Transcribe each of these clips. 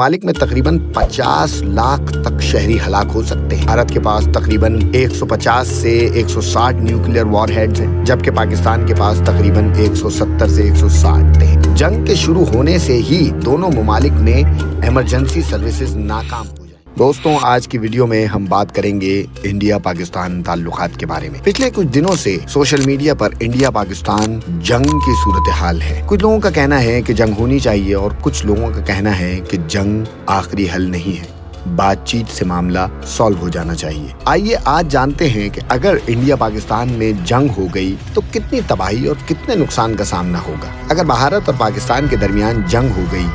ममालिक में तकरीबन 50 लाख तक शहरी हलाक हो सकते हैं। भारत के पास तकरीबन 150 से 160 न्यूक्लियर वॉरहेड्स हैं, जबकि पाकिस्तान के पास तकरीबन 170 से 160 हैं। जंग के शुरू होने से ही दोनों ममालिक में इमरजेंसी सर्विसेज नाकाम हो जाए। दोस्तों, आज की वीडियो में हम बात करेंगे इंडिया पाकिस्तान ताल्लुकात के बारे में। पिछले कुछ दिनों से सोशल मीडिया पर इंडिया पाकिस्तान जंग की सूरत हाल है। कुछ लोगों का कहना है कि जंग होनी चाहिए और कुछ लोगों का कहना है कि जंग आखिरी हल नहीं है, बातचीत से मामला सॉल्व हो जाना चाहिए। आइए आज जानते हैं कि अगर इंडिया पाकिस्तान में जंग हो गई तो कितनी तबाही और कितने नुकसान का सामना होगा। अगर भारत और पाकिस्तान के दरमियान जंग हो गई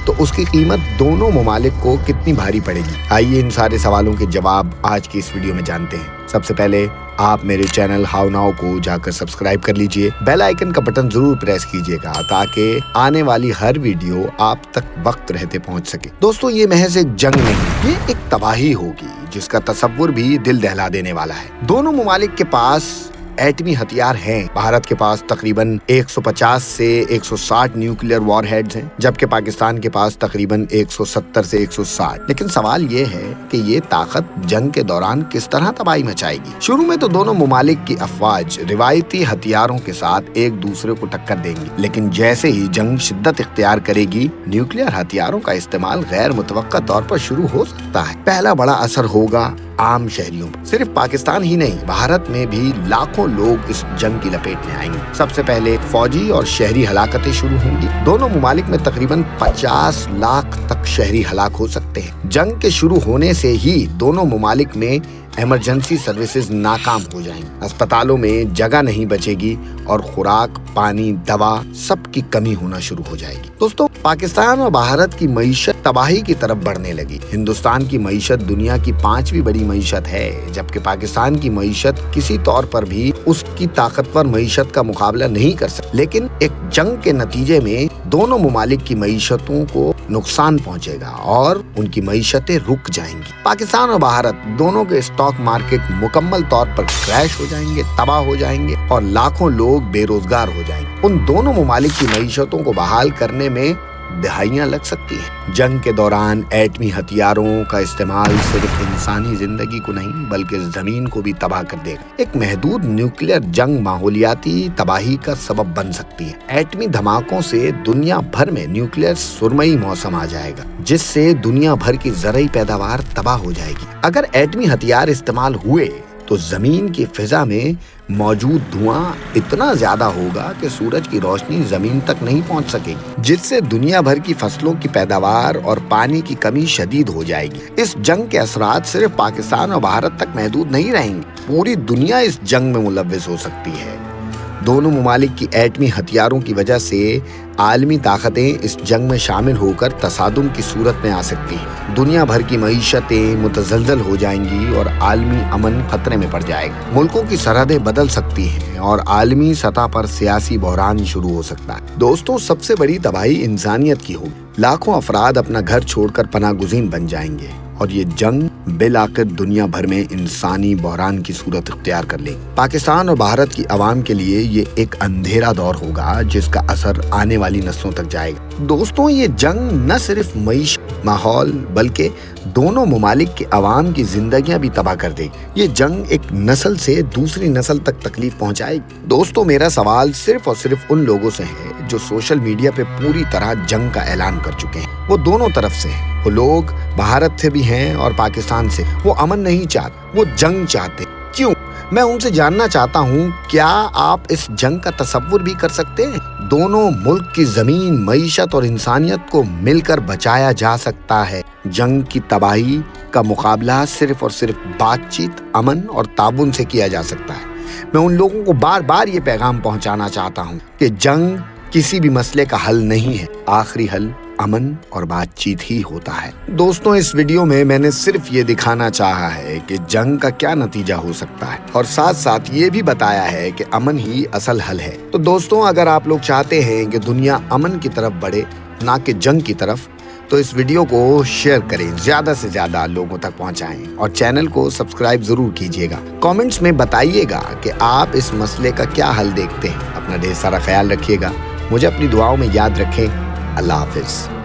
तो उसकी कीमत दोनों ममालिक को कितनी भारी पड़ेगी। आइए इन सारे सवालों के जवाब आज की इस वीडियो में जानते हैं। सबसे पहले आप मेरे चैनल हाउ नाउ को जाकर सब्सक्राइब कर लीजिए, बेल आइकन का बटन जरूर प्रेस कीजिएगा ताकि आने वाली हर वीडियो आप तक वक्त रहते पहुंच सके। दोस्तों, ये महज एक जंग नहीं, ये एक तबाही होगी जिसका तसव्वुर भी दिल दहला देने वाला है। दोनों ममालिक के पास एटमी हथियार हैं। भारत के पास तकरीबन 150 से 160 न्यूक्लियर वॉरहेड्स हैं, जबकि पाकिस्तान के पास तकरीबन 170 से 160। लेकिन सवाल ये है कि ये ताकत जंग के दौरान किस तरह तबाही मचाएगी। शुरू में तो दोनों ममालिक की अफवाज रिवायती हथियारों के साथ एक दूसरे को टक्कर देंगी, लेकिन जैसे ही जंग शिद्दत इख्तियार करेगी, न्यूक्लियर हथियारों का इस्तेमाल गैर मुतवक्का तौर पर शुरू हो सकता है। पहला बड़ा असर होगा आम शहरियों पर। सिर्फ पाकिस्तान ही नहीं, भारत में भी लाखों लोग इस जंग की लपेट में आएंगे। सबसे पहले फौजी और शहरी हलाकतें शुरू होंगी। दोनों ममालिक में तकरीबन 50 लाख तक शहरी हलाक हो सकते हैं। जंग के शुरू होने से ही दोनों ममालिक में इमरजेंसी सर्विसेज नाकाम हो जाएंगी। अस्पतालों में जगह नहीं बचेगी और खुराक, पानी, दवा सब की कमी होना शुरू हो जाएगी। दोस्तों, पाकिस्तान और भारत की मईशत तबाही की तरफ बढ़ने लगी। हिंदुस्तान की मईशत दुनिया की 5वीं बड़ी मईशत है, जबकि पाकिस्तान की मईशत किसी तौर पर भी उसकी ताकतवर मईशत का मुकाबला नहीं कर सकती। लेकिन एक जंग के नतीजे में दोनों ममालिक की मईशतों को नुकसान पहुंचेगा और उनकी मईशतें रुक जाएंगी। पाकिस्तान और भारत दोनों के स्टॉक मार्केट मुकम्मल तौर पर क्रैश हो जाएंगे, तबाह हो जाएंगे और लाखों लोग बेरोजगार हो जाएंगे। उन दोनों ममालिक की मईशतों को बहाल करने में दहाइयां लग सकती हैं। जंग के दौरान एटमी हथियारों का इस्तेमाल सिर्फ इंसानी जिंदगी को नहीं बल्कि जमीन को भी तबाह कर देगा। एक महदूद न्यूक्लियर जंग माहौलियाती तबाही का सबब बन सकती है। एटमी धमाकों से दुनिया भर में न्यूक्लियर सुरमई मौसम आ जाएगा, जिससे दुनिया भर की ज़रई पैदावार तबाह हो जाएगी। अगर एटमी हथियार इस्तेमाल हुए तो जमीन की फिजा में मौजूद धुआं इतना ज्यादा होगा कि सूरज की रोशनी जमीन तक नहीं पहुंच सकेगी, जिससे दुनिया भर की फसलों की पैदावार और पानी की कमी शदीद हो जाएगी। इस जंग के असरात सिर्फ पाकिस्तान और भारत तक महदूद नहीं रहेंगे, पूरी दुनिया इस जंग में मुलव्विस हो सकती है। दोनों ममालिक की एटमी हथियारों की वजह से आलमी ताकतें इस जंग में शामिल होकर तसादुम की सूरत में आ सकती हैं। दुनिया भर की मईशतें मुतज़लज़ल हो जाएंगी और आलमी अमन खतरे में पड़ जाएगा। मुल्कों की सरहदें बदल सकती हैं और आलमी सतह पर सियासी बहरान शुरू हो सकता है। दोस्तों, सबसे बड़ी तबाही इंसानियत की होगी। लाखों अफराद अपना घर छोड़कर पनाह गुज़ीर बन जाएंगे और ये जंग बिलाखिर दुनिया भर में इंसानी बहरान की सूरत इख्तियार कर लेगी। पाकिस्तान और भारत की आवाम के लिए ये एक अंधेरा दौर होगा जिसका असर आने वाली नस्लों तक जाएगा। दोस्तों, ये जंग न सिर्फ मईशत, माहौल बल्कि दोनों ममालिक के अवाम की जिंदगियां भी तबाह कर देगी। ये जंग एक नस्ल से दूसरी नस्ल तक तकलीफ पहुंचाएगी। दोस्तों, मेरा सवाल सिर्फ और सिर्फ उन लोगों से है जो सोशल मीडिया पे पूरी तरह जंग का ऐलान कर चुके हैं। वो दोनों तरफ से हैं। वो लोग भारत से भी हैं और पाकिस्तान से। वो अमन नहीं चाहते, वो जंग चाहते। क्यों? मैं उनसे जानना चाहता हूँ, क्या आप इस जंग का तसव्वुर भी कर सकते हैं? दोनों मुल्क की जमीन, मईशत और इंसानियत को मिलकर बचाया जा सकता है। जंग की तबाही का मुकाबला सिर्फ और सिर्फ बातचीत, अमन और ताबुन से किया जा सकता है। मैं उन लोगों को बार बार ये पैगाम पहुंचाना चाहता हूँ कि जंग किसी भी मसले का हल नहीं है, आखिरी हल अमन और बातचीत ही होता है। दोस्तों, इस वीडियो में मैंने सिर्फ ये दिखाना चाहा है कि जंग का क्या नतीजा हो सकता है और साथ साथ ये भी बताया है कि अमन ही असल हल है। तो दोस्तों, अगर आप लोग चाहते हैं कि दुनिया अमन की तरफ बढ़े ना कि जंग की तरफ, तो इस वीडियो को शेयर करें, ज्यादा से ज्यादा लोगों तक पहुंचाएं और चैनल को सब्सक्राइब जरूर कीजिएगा। कमेंट्स में बताइएगा कि आप इस मसले का क्या हल देखते हैं। अपना ढेर सारा ख्याल रखिएगा, मुझे अपनी दुआओं में याद रखें। अल्लाह हाफिज।